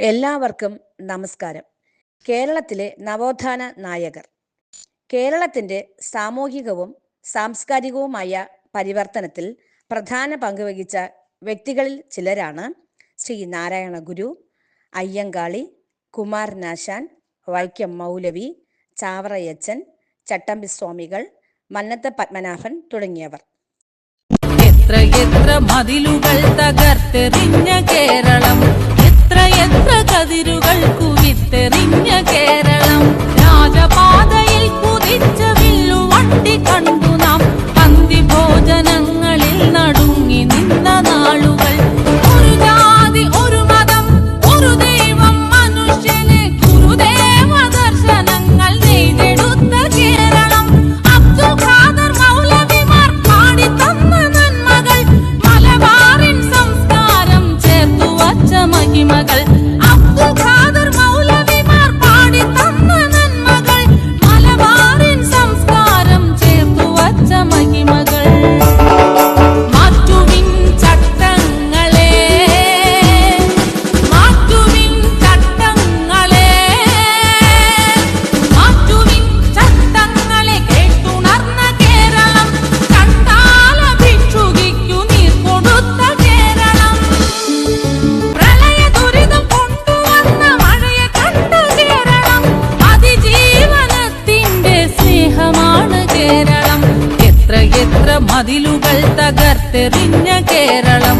എല്ലാവർക്കും നമസ്കാരം. കേരളത്തിലെ നവോത്ഥാന നായകർ. കേരളത്തിൻ്റെ സാമൂഹികവും സാംസ്കാരികവുമായ പരിവർത്തനത്തിൽ പ്രധാന പങ്കുവഹിച്ച വ്യക്തികളിൽ ചിലരാണ് ശ്രീ നാരായണ ഗുരു, അയ്യങ്കാളി, കുമാരനാശാൻ, വൈക്കം മൗലവി, ചാവറയച്ചൻ, ചട്ടമ്പിസ്വാമികൾ, മന്നത്ത് പത്മനാഭൻ തുടങ്ങിയവർ. എത്ര എത്ര മതിലുകൾ തകർത്തെറിഞ്ഞ കേരളം, എത്ര എത്ര കതിരുകൾ കുവിത്തെറിഞ്ഞ കേരളം, രാജപാതയിൽ കുതിച്ച വില്ലുവണ്ടി കണ്ടു നാം, പന്തി ഭോജനങ്ങളിൽ നടുങ്ങി നിന്ന നാളുകൾ. ഒരു ജാതി, ഒരു മതം, ഒരു ദൈവം, മനുഷ്യന് ഗുരുദേവ ദർശനങ്ങൾ നെയ്തെടുത്ത കേരളം. അബ്ദുൽ ഖാദർ മൗലവിമാർ പാടി തന്ന നന്മകൾ, മലബാറിൻ സംസ്കാരം ചേർത്തു വച്ച മഹിമകൾ. അബ്ദുൽ ഖാദർ മൗലവിമാർ പാടി തന്ന നന്മകൾ, മലബാറിൻ സംസ്കാരം ചേർത്തു വച്ച മഹിമകൾ. മാറ്റുവിൻ ചട്ടങ്ങളെ, മാറ്റുവിൻ ചട്ടങ്ങളെ, മാറ്റുവിൻ ചട്ടങ്ങളെ, കേട്ടുണർന്ന കേരളം, കണ്ടാല ഭിക്ഷുകിക്കു നീർ കൊടുത്ത കേരളം. പ്രളയ ദുരിതം കൊണ്ടുവന്ന മഴയെ കണ്ട കേരളം, അതിജീവനത്തിന്റെ സ്നേഹമാണ് കേരളം. എത്ര എത്ര മതിലുകൾ തകർത്തെറിഞ്ഞ കേരളം,